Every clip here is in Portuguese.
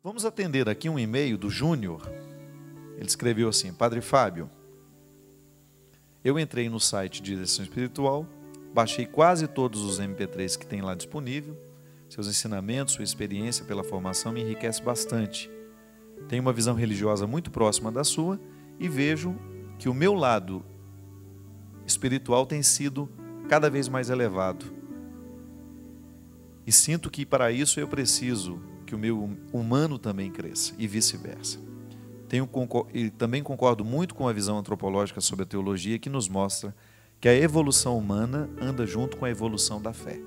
Vamos atender aqui um e-mail do Júnior. Ele escreveu assim: Padre Fábio, eu entrei no site de Direção Espiritual, baixei quase todos os MP3 que tem lá disponível. Seus ensinamentos, sua experiência pela formação me enriquece bastante. Tenho uma visão religiosa muito próxima da sua e vejo que o meu lado espiritual tem sido cada vez mais elevado. E sinto que para isso eu preciso que o meu humano também cresça e vice-versa. E também concordo muito com a visão antropológica sobre a teologia, que nos mostra que a evolução humana anda junto com a evolução da fé.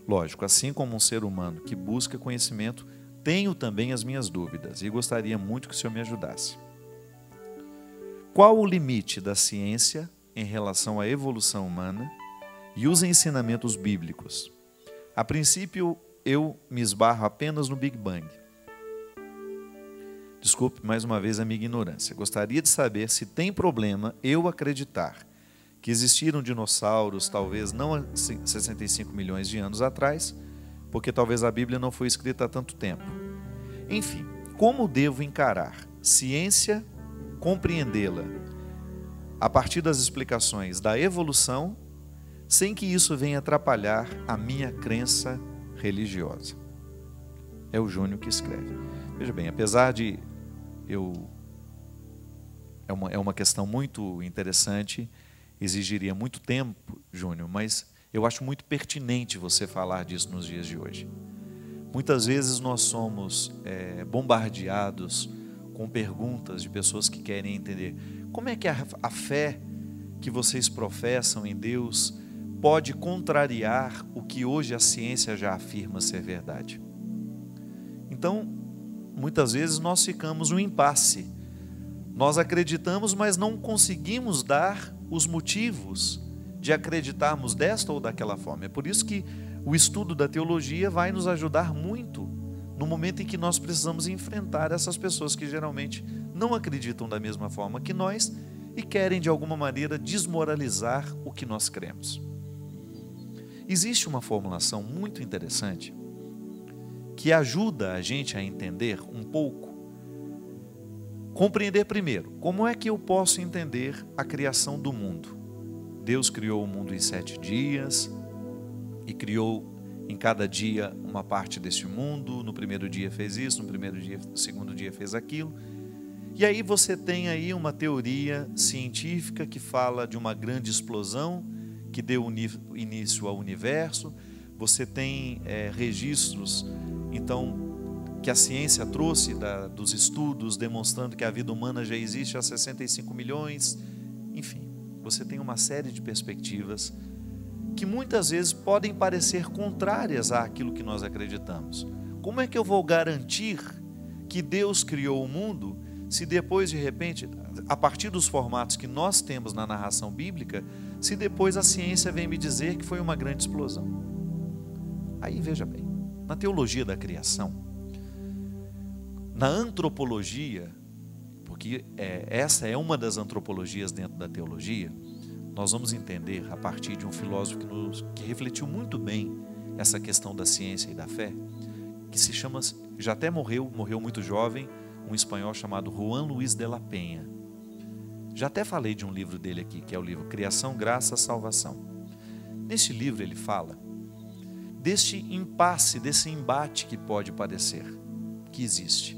Lógico, assim como um ser humano que busca conhecimento, tenho também as minhas dúvidas e gostaria muito que o senhor me ajudasse. Qual o limite da ciência em relação à evolução humana e os ensinamentos bíblicos? A princípio, eu me esbarro apenas no Big Bang. Desculpe mais uma vez a minha ignorância. Gostaria de saber se tem problema eu acreditar que existiram dinossauros, talvez não há 65 milhões de anos atrás, porque talvez a Bíblia não foi escrita há tanto tempo. Enfim, como devo encarar ciência, compreendê-la a partir das explicações da evolução, sem que isso venha atrapalhar a minha crença religiosa? É o Júnior que escreve. Veja bem, apesar de é uma questão muito interessante, exigiria muito tempo, Júnior, mas eu acho muito pertinente você falar disso nos dias de hoje. Muitas vezes nós somos bombardeados com perguntas de pessoas que querem entender como é que a fé que vocês professam em Deus pode contrariar o que hoje a ciência já afirma ser verdade. Então, muitas vezes nós ficamos no impasse. Nós acreditamos, mas não conseguimos dar os motivos de acreditarmos desta ou daquela forma. É por isso que o estudo da teologia vai nos ajudar muito no momento em que nós precisamos enfrentar essas pessoas que geralmente não acreditam da mesma forma que nós e querem de alguma maneira desmoralizar o que nós cremos. Existe uma formulação muito interessante que ajuda a gente a entender um pouco, compreender primeiro, como é que eu posso entender a criação do mundo. Deus criou o mundo em 7 dias e criou em cada dia uma parte desse mundo. No primeiro dia fez isso, no segundo dia fez aquilo. E aí você tem aí uma teoria científica que fala de uma grande explosão que deu início ao universo. Você tem registros, então, que a ciência trouxe dos estudos demonstrando que a vida humana já existe há 65 milhões. Enfim, você tem uma série de perspectivas que muitas vezes podem parecer contrárias àquilo que nós acreditamos. Como é que eu vou garantir que Deus criou o mundo se depois, de repente, a partir dos formatos que nós temos na narração bíblica, se depois a ciência vem me dizer que foi uma grande explosão? Aí veja bem, na teologia da criação, na antropologia, porque essa é uma das antropologias dentro da teologia, nós vamos entender a partir de um filósofo que refletiu muito bem essa questão da ciência e da fé, que se chama, já até morreu muito jovem, um espanhol chamado Juan Luis de la Peña. Já até falei de um livro dele aqui, que é o livro Criação, Graça, Salvação. Neste livro ele fala deste impasse, desse embate que pode parecer que existe.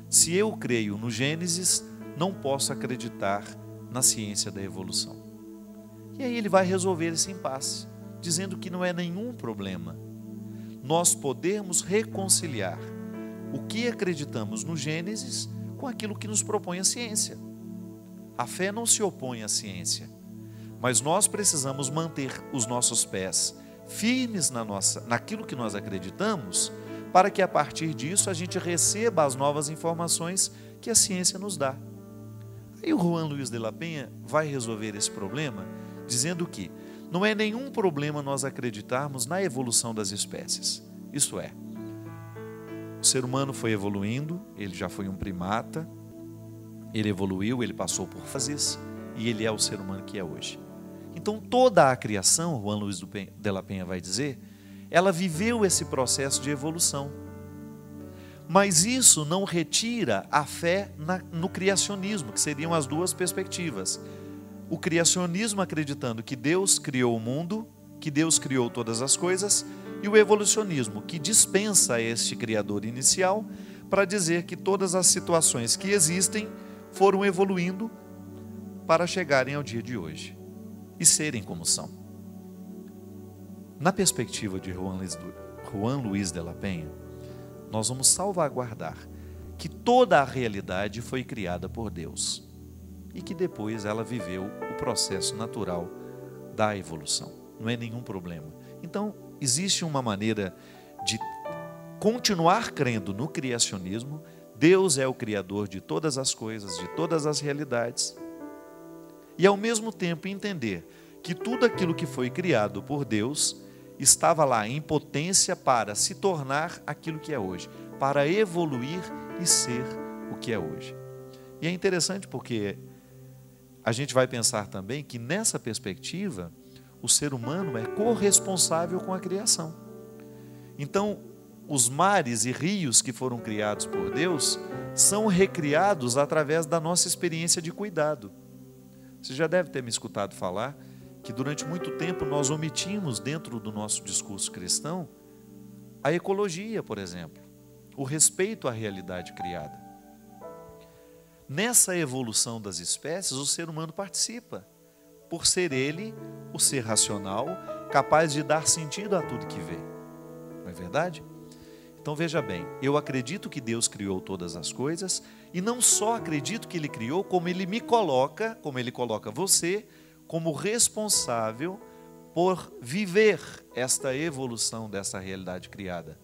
Se eu creio no Gênesis, não posso acreditar na ciência da evolução. E aí ele vai resolver esse impasse, dizendo que não é nenhum problema nós podermos reconciliar o que acreditamos no Gênesis com aquilo que nos propõe a ciência. A fé não se opõe à ciência, mas nós precisamos manter os nossos pés firmes naquilo que nós acreditamos, para que a partir disso a gente receba as novas informações que a ciência nos dá. Aí o Juan Luis de la Peña vai resolver esse problema dizendo que não é nenhum problema nós acreditarmos na evolução das espécies. Isto é, o ser humano foi evoluindo, ele já foi um primata, ele evoluiu, ele passou por fases e ele é o ser humano que é hoje. Então toda a criação, Juan Luis de la Peña vai dizer, ela viveu esse processo de evolução. Mas isso não retira a fé no criacionismo, que seriam as duas perspectivas. O criacionismo acreditando que Deus criou o mundo, que Deus criou todas as coisas, e o evolucionismo, que dispensa este Criador inicial para dizer que todas as situações que existem foram evoluindo para chegarem ao dia de hoje e serem como são. Na perspectiva de Juan Luiz de la Penha, nós vamos salvaguardar que toda a realidade foi criada por Deus e que depois ela viveu o processo natural da evolução. Não é nenhum problema. Então, existe uma maneira de continuar crendo no criacionismo. Deus é o Criador de todas as coisas, de todas as realidades. E ao mesmo tempo entender que tudo aquilo que foi criado por Deus estava lá em potência para se tornar aquilo que é hoje, para evoluir e ser o que é hoje. E é interessante porque a gente vai pensar também que nessa perspectiva o ser humano é corresponsável com a criação. Então, os mares e rios que foram criados por Deus são recriados através da nossa experiência de cuidado. Você já deve ter me escutado falar que durante muito tempo nós omitimos dentro do nosso discurso cristão a ecologia, por exemplo, o respeito à realidade criada. Nessa evolução das espécies, o ser humano participa, por ser ele o ser racional, capaz de dar sentido a tudo que vê. Não é verdade? Então veja bem, eu acredito que Deus criou todas as coisas, e não só acredito que Ele criou, como Ele me coloca, como Ele coloca você, como responsável por viver esta evolução dessa realidade criada.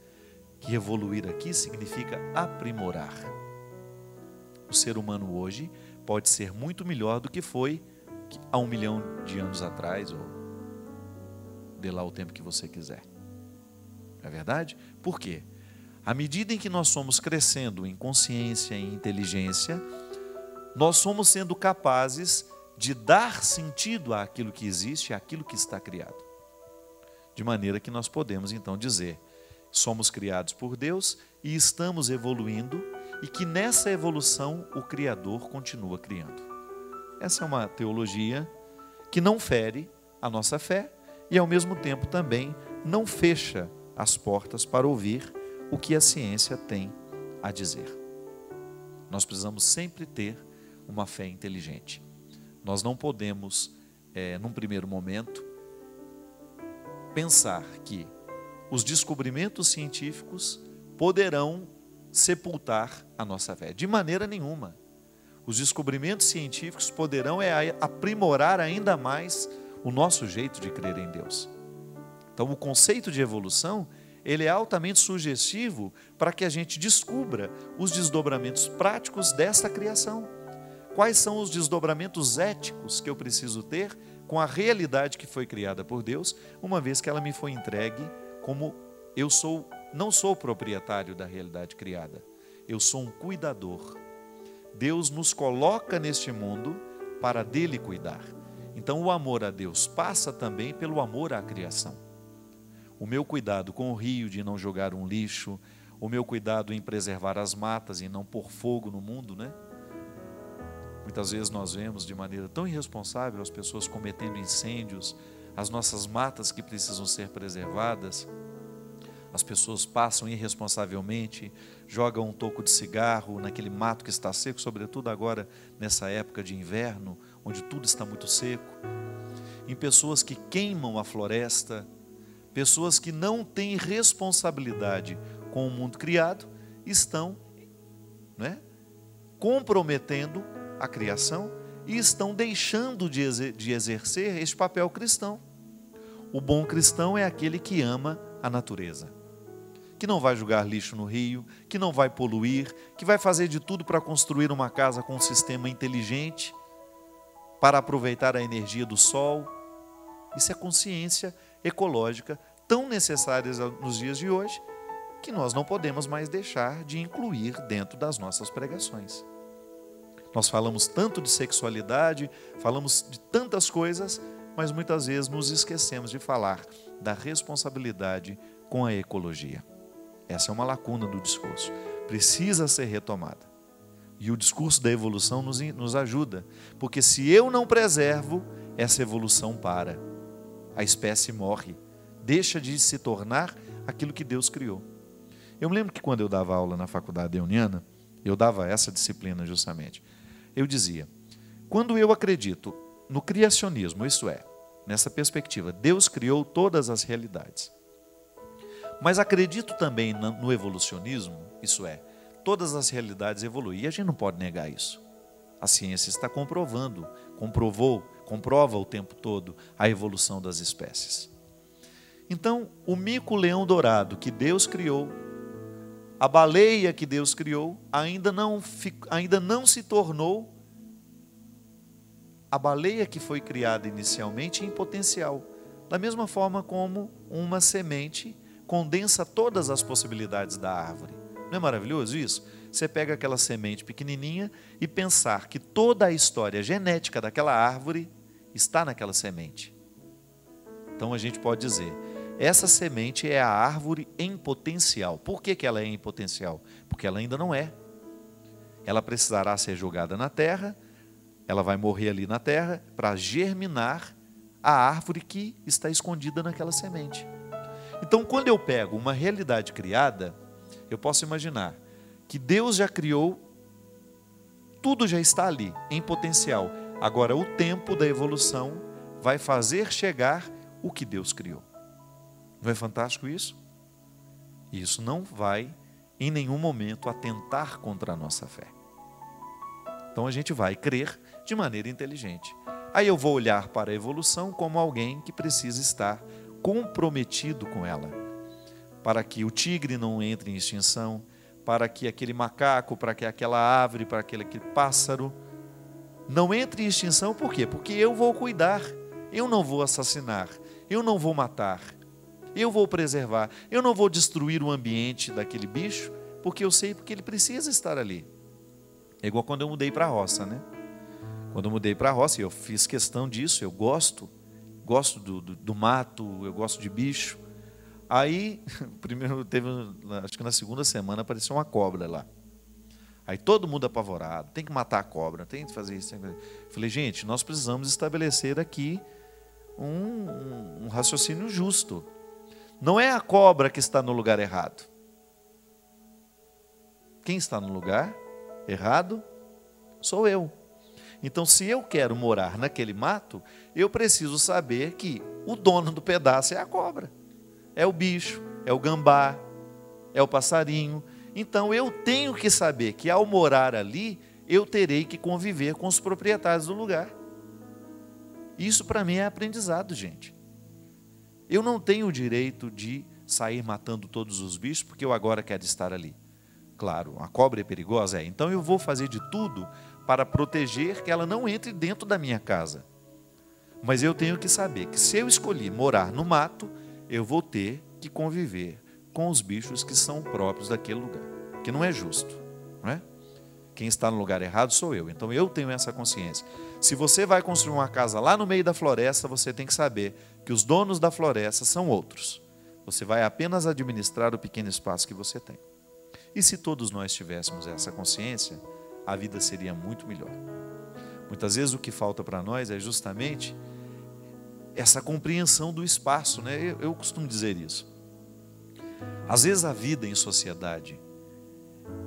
Que evoluir aqui significa aprimorar. O ser humano hoje pode ser muito melhor do que foi há 1 milhão de anos atrás, ou dê lá o tempo que você quiser. Não é verdade? Por quê? À medida em que nós somos crescendo em consciência e em inteligência, nós somos sendo capazes de dar sentido àquilo que existe, àquilo que está criado. De maneira que nós podemos então dizer, somos criados por Deus e estamos evoluindo, e que nessa evolução o Criador continua criando. Essa é uma teologia que não fere a nossa fé e ao mesmo tempo também não fecha as portas para ouvir o que a ciência tem a dizer. Nós precisamos sempre ter uma fé inteligente. Nós não podemos, num primeiro momento, pensar que os descobrimentos científicos poderão sepultar a nossa fé. De maneira nenhuma. Os descobrimentos científicos poderão aprimorar ainda mais o nosso jeito de crer em Deus. Então, o conceito de evolução, ele é altamente sugestivo para que a gente descubra os desdobramentos práticos dessa criação. Quais são os desdobramentos éticos que eu preciso ter com a realidade que foi criada por Deus, uma vez que ela me foi entregue como eu não sou proprietário da realidade criada, eu sou um cuidador. Deus nos coloca neste mundo para dele cuidar. Então o amor a Deus passa também pelo amor à criação. O meu cuidado com o rio de não jogar um lixo, o meu cuidado em preservar as matas e não pôr fogo no mundo, né? Muitas vezes nós vemos de maneira tão irresponsável as pessoas cometendo incêndios, as nossas matas que precisam ser preservadas. As pessoas passam irresponsavelmente, jogam um toco de cigarro naquele mato que está seco, sobretudo agora nessa época de inverno, onde tudo está muito seco. Em pessoas que queimam a floresta, pessoas que não têm responsabilidade com o mundo criado, estão, comprometendo a criação e estão deixando de exercer este papel cristão. O bom cristão é aquele que ama a natureza, que não vai jogar lixo no rio, que não vai poluir, que vai fazer de tudo para construir uma casa com um sistema inteligente, para aproveitar a energia do sol. Isso é consciência ecológica tão necessária nos dias de hoje, que nós não podemos mais deixar de incluir dentro das nossas pregações. Nós falamos tanto de sexualidade, falamos de tantas coisas, mas muitas vezes nos esquecemos de falar da responsabilidade com a ecologia. Essa é uma lacuna do discurso. precisa ser retomada. E o discurso da evolução nos ajuda, porque se eu não preservo, essa evolução para. A espécie morre, deixa de se tornar aquilo que Deus criou. Eu me lembro que quando eu dava aula na faculdade euniana, eu dava essa disciplina justamente. Eu dizia, quando eu acredito no criacionismo, isso é, nessa perspectiva, Deus criou todas as realidades. Mas acredito também no evolucionismo, isso é, todas as realidades evoluem. E a gente não pode negar isso. A ciência está comprovando, comprova o tempo todo a evolução das espécies. Então, o mico-leão-dourado que Deus criou, a baleia que Deus criou, ainda não se tornou a baleia que foi criada inicialmente em potencial. Da mesma forma como uma semente condensa todas as possibilidades da árvore. Não é maravilhoso isso? Você pega aquela semente pequenininha e pensar que toda a história genética daquela árvore está naquela semente. Então a gente pode dizer, essa semente é a árvore em potencial. Por que ela é em potencial? Porque ela ainda não é. Ela precisará ser jogada na terra, ela vai morrer ali na terra para germinar a árvore que está escondida naquela semente. Então, quando eu pego uma realidade criada, eu posso imaginar que Deus já criou, tudo já está ali, em potencial. Agora, o tempo da evolução vai fazer chegar o que Deus criou. Não é fantástico isso? Isso não vai, em nenhum momento, atentar contra a nossa fé. Então, a gente vai crer de maneira inteligente. Aí eu vou olhar para a evolução como alguém que precisa estar comprometido com ela, para que o tigre não entre em extinção, para que aquele macaco, para que aquela árvore, para aquele pássaro não entre em extinção. Por quê? Porque eu vou cuidar, eu não vou assassinar, eu não vou matar, eu vou preservar, eu não vou destruir o ambiente daquele bicho, porque eu sei que ele precisa estar ali. É igual quando eu mudei para a roça, né? Quando eu mudei para a roça, eu fiz questão disso, eu gosto do mato, eu gosto de bicho. Aí, primeiro acho que na segunda semana apareceu uma cobra lá. Aí todo mundo apavorado, tem que matar a cobra, tem que fazer isso. Falei, gente, nós precisamos estabelecer aqui um raciocínio justo. Não é a cobra que está no lugar errado. Quem está no lugar errado sou eu. Então, se eu quero morar naquele mato, eu preciso saber que o dono do pedaço é a cobra, é o bicho, é o gambá, é o passarinho. Então, eu tenho que saber que ao morar ali, eu terei que conviver com os proprietários do lugar. Isso para mim é aprendizado, gente. Eu não tenho o direito de sair matando todos os bichos porque eu agora quero estar ali. Claro, a cobra é perigosa, então eu vou fazer de tudo para proteger que ela não entre dentro da minha casa. Mas eu tenho que saber que se eu escolhi morar no mato, eu vou ter que conviver com os bichos que são próprios daquele lugar, que não é justo, não é? Quem está no lugar errado sou eu, então eu tenho essa consciência. Se você vai construir uma casa lá no meio da floresta, você tem que saber que os donos da floresta são outros. Você vai apenas administrar o pequeno espaço que você tem. E se todos nós tivéssemos essa consciência, a vida seria muito melhor. Muitas vezes o que falta para nós é justamente essa compreensão do espaço, né? Eu costumo dizer isso. Às vezes a vida em sociedade,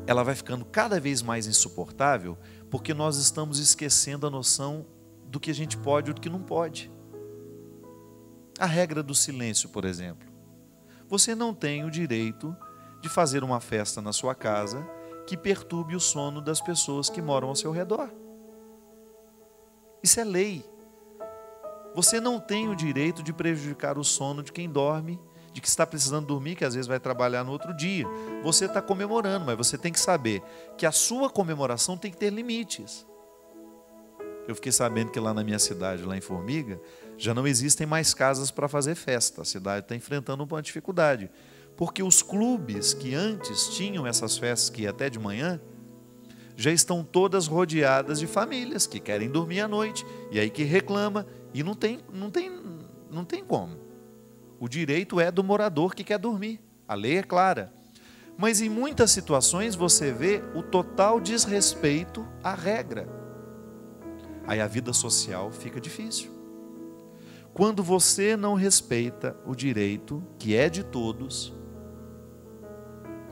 ela vai ficando cada vez mais insuportável porque nós estamos esquecendo a noção do que a gente pode e do que não pode. A regra do silêncio, por exemplo. Você não tem o direito de fazer uma festa na sua casa que perturbe o sono das pessoas que moram ao seu redor. Isso é lei. Você não tem o direito de prejudicar o sono de quem dorme, de que está precisando dormir, que às vezes vai trabalhar no outro dia. Você está comemorando, mas você tem que saber que a sua comemoração tem que ter limites. Eu fiquei sabendo que lá na minha cidade, lá em Formiga, já não existem mais casas para fazer festa. A cidade está enfrentando uma dificuldade. Porque os clubes que antes tinham essas festas que ia até de manhã, já estão todas rodeadas de famílias que querem dormir à noite, e aí que reclama, e não tem como. O direito é do morador que quer dormir, a lei é clara. Mas em muitas situações você vê o total desrespeito à regra. Aí a vida social fica difícil. Quando você não respeita o direito que é de todos,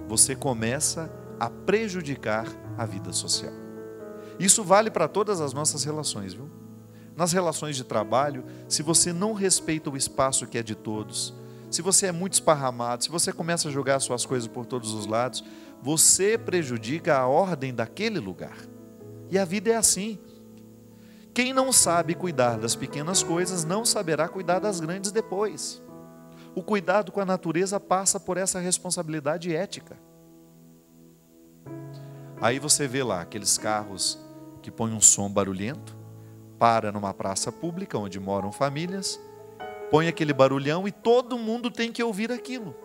você começa a prejudicar a vida social. Isso vale para todas as nossas relações, viu? Nas relações de trabalho, se você não respeita o espaço que é de todos, se você é muito esparramado, se você começa a jogar suas coisas por todos os lados, você prejudica a ordem daquele lugar. E a vida é assim. Quem não sabe cuidar das pequenas coisas, não saberá cuidar das grandes depois. O cuidado com a natureza passa por essa responsabilidade ética. Aí você vê lá aqueles carros que põem um som barulhento, para numa praça pública onde moram famílias, põe aquele barulhão e todo mundo tem que ouvir aquilo.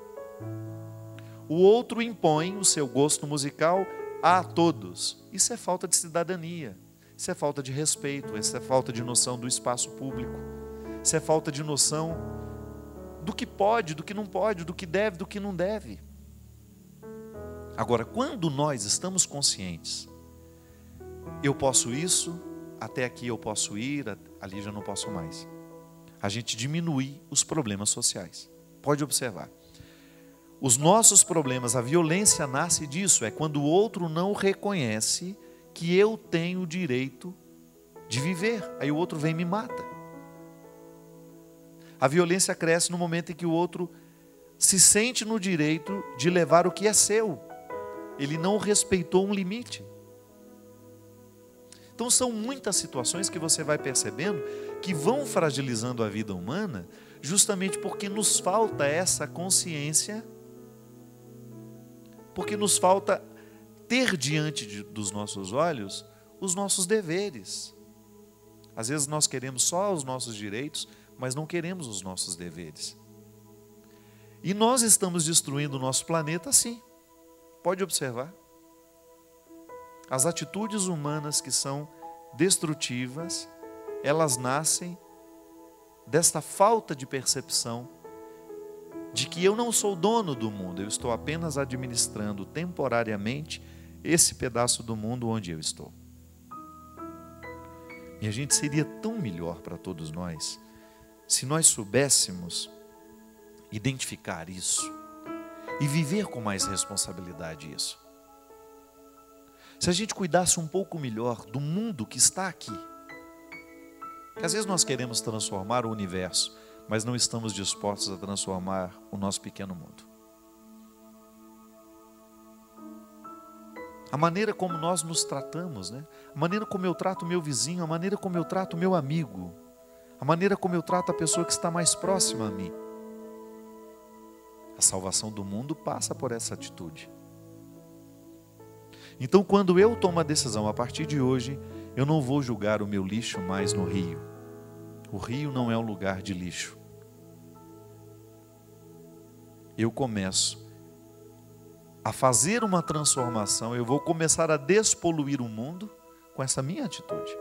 O outro impõe o seu gosto musical a todos. Isso é falta de cidadania, isso é falta de respeito, isso é falta de noção do espaço público, isso é falta de noção do que pode, do que não pode, do que deve, do que não deve. Agora, quando nós estamos conscientes, eu posso isso, até aqui eu posso ir, ali já não posso mais. A gente diminui os problemas sociais. Pode observar. Os nossos problemas, a violência nasce disso, é quando o outro não reconhece que eu tenho o direito de viver. Aí o outro vem e me mata. A violência cresce no momento em que o outro se sente no direito de levar o que é seu. Ele não respeitou um limite. Então são muitas situações que você vai percebendo que vão fragilizando a vida humana, justamente porque nos falta essa consciência, porque nos falta ter diante dos nossos olhos os nossos deveres. Às vezes nós queremos só os nossos direitos, mas não queremos os nossos deveres. E nós estamos destruindo o nosso planeta assim. Pode observar. As atitudes humanas que são destrutivas, elas nascem desta falta de percepção de que eu não sou dono do mundo, eu estou apenas administrando temporariamente esse pedaço do mundo onde eu estou. E a gente seria tão melhor para todos nós se nós soubéssemos identificar isso e viver com mais responsabilidade isso. Se a gente cuidasse um pouco melhor do mundo que está aqui, que às vezes nós queremos transformar o universo, mas não estamos dispostos a transformar o nosso pequeno mundo. A maneira como nós nos tratamos, né? A maneira como eu trato o meu vizinho, a maneira como eu trato o meu amigo, a maneira como eu trato a pessoa que está mais próxima a mim. A salvação do mundo passa por essa atitude. Então, quando eu tomo a decisão, a partir de hoje, eu não vou julgar o meu lixo mais no rio. O rio não é um lugar de lixo. Eu começo a fazer uma transformação, eu vou começar a despoluir o mundo com essa minha atitude.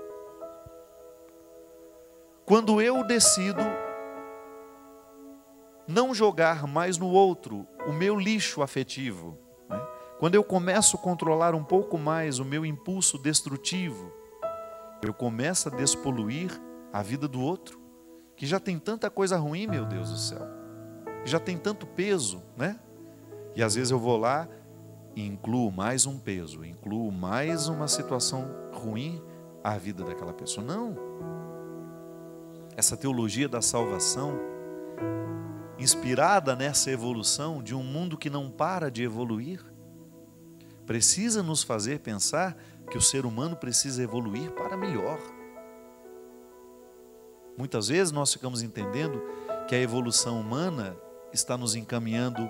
Quando eu decido não jogar mais no outro o meu lixo afetivo, né? Quando eu começo a controlar um pouco mais o meu impulso destrutivo, eu começo a despoluir a vida do outro, que já tem tanta coisa ruim, meu Deus do céu, que já tem tanto peso, né? E às vezes eu vou lá e incluo mais um peso, incluo mais uma situação ruim à vida daquela pessoa. Não. Essa teologia da salvação, inspirada nessa evolução de um mundo que não para de evoluir, precisa nos fazer pensar que o ser humano precisa evoluir para melhor. Muitas vezes nós ficamos entendendo que a evolução humana está nos encaminhando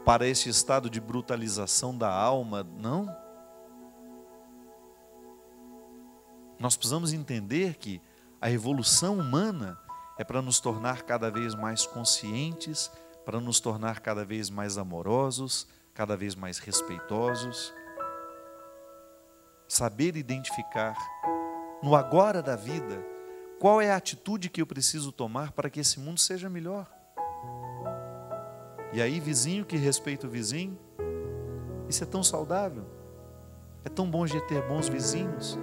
para esse estado de brutalização da alma. Não. Nós precisamos entender que a evolução humana é para nos tornar cada vez mais conscientes, para nos tornar cada vez mais amorosos, cada vez mais respeitosos. Saber identificar no agora da vida qual é a atitude que eu preciso tomar para que esse mundo seja melhor. E aí, vizinho que respeita o vizinho, Isso é tão saudável. É tão bom de ter bons vizinhos.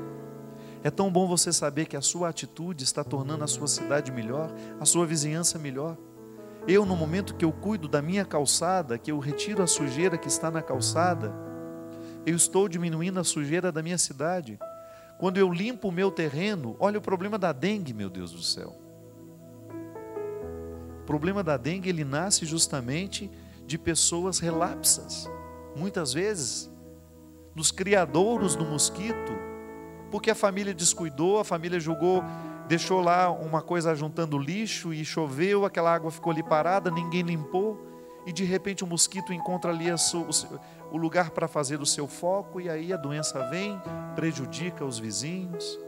É tão bom você saber que a sua atitude está tornando a sua cidade melhor, a sua vizinhança melhor. Eu, no momento que eu cuido da minha calçada, que eu retiro a sujeira que está na calçada, eu estou diminuindo a sujeira da minha cidade. Quando eu limpo o meu terreno, olha o problema da dengue, meu Deus do céu. O problema da dengue, ele nasce justamente de pessoas relapsas. Muitas vezes, nos criadouros do mosquito, porque a família descuidou, a família julgou, deixou lá uma coisa juntando lixo e choveu, aquela água ficou ali parada, ninguém limpou, e de repente o mosquito encontra ali o lugar para fazer o seu foco, e aí a doença vem, prejudica os vizinhos.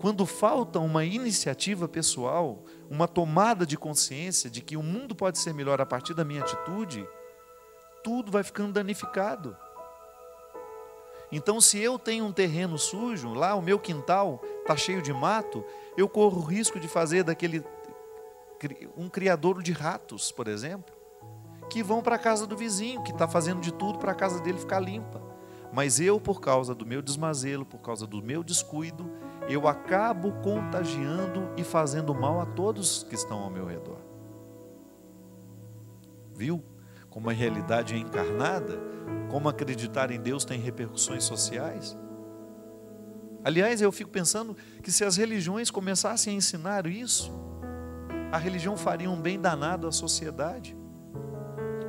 Quando falta uma iniciativa pessoal, uma tomada de consciência de que o mundo pode ser melhor a partir da minha atitude, tudo vai ficando danificado. Então, se eu tenho um terreno sujo, lá o meu quintal está cheio de mato, eu corro o risco de fazer daquele um criadouro de ratos, por exemplo, que vão para a casa do vizinho, que está fazendo de tudo para a casa dele ficar limpa. Mas eu, por causa do meu desmazelo, por causa do meu descuido, eu acabo contagiando e fazendo mal a todos que estão ao meu redor. Viu como a realidade é encarnada? Como acreditar em Deus tem repercussões sociais? Aliás, eu fico pensando que se as religiões começassem a ensinar isso, a religião faria um bem danado à sociedade.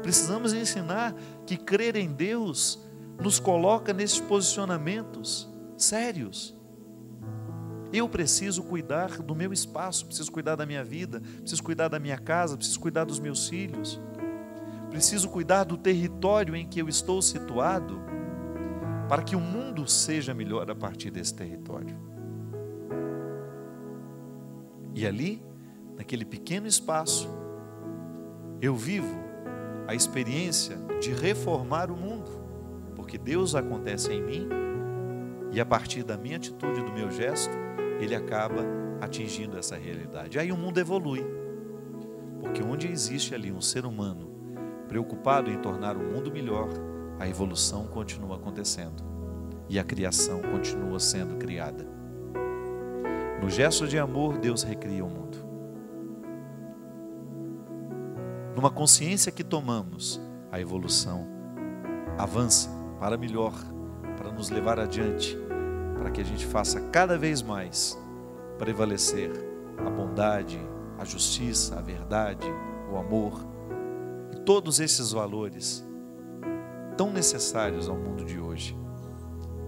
Precisamos ensinar que crer em Deus nos coloca nesses posicionamentos sérios. Eu preciso cuidar do meu espaço, preciso cuidar da minha vida, preciso cuidar da minha casa, preciso cuidar dos meus filhos. Preciso cuidar do território em que eu estou situado, para que o mundo seja melhor a partir desse território. E ali, naquele pequeno espaço, eu vivo a experiência de reformar o mundo, porque Deus acontece em mim, e a partir da minha atitude, do meu gesto, Ele acaba atingindo essa realidade. Aí o mundo evolui, porque onde existe ali um ser humano preocupado em tornar o mundo melhor, a evolução continua acontecendo e a criação continua sendo criada. No gesto de amor, Deus recria o mundo. Numa consciência que tomamos, a evolução avança para melhor, para nos levar adiante, para que a gente faça cada vez mais prevalecer a bondade, a justiça, a verdade, o amor, todos esses valores tão necessários ao mundo de hoje,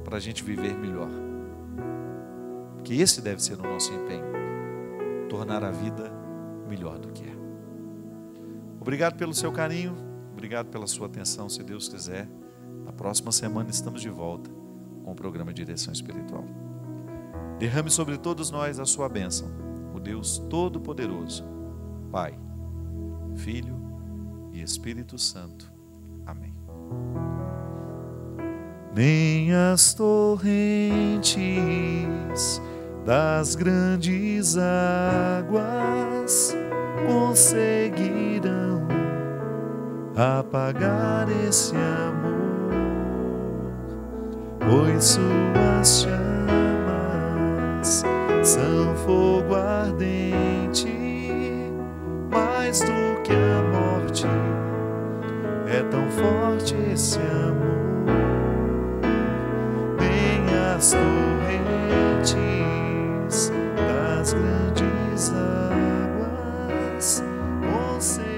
para a gente viver melhor. Que esse deve ser o nosso empenho, tornar a vida melhor do que é. Obrigado pelo seu carinho, obrigado pela sua atenção. Se Deus quiser, na próxima semana estamos de volta com o programa Direção Espiritual. Derrame sobre todos nós a sua bênção, o Deus Todo-Poderoso, Pai, Filho e Espírito Santo. Amém. Nem as torrentes das grandes águas conseguirão apagar esse amor, pois suas chamas são fogo ardente, mais do que a morte, é tão forte esse amor. Nem as torrentes das grandes águas conseguem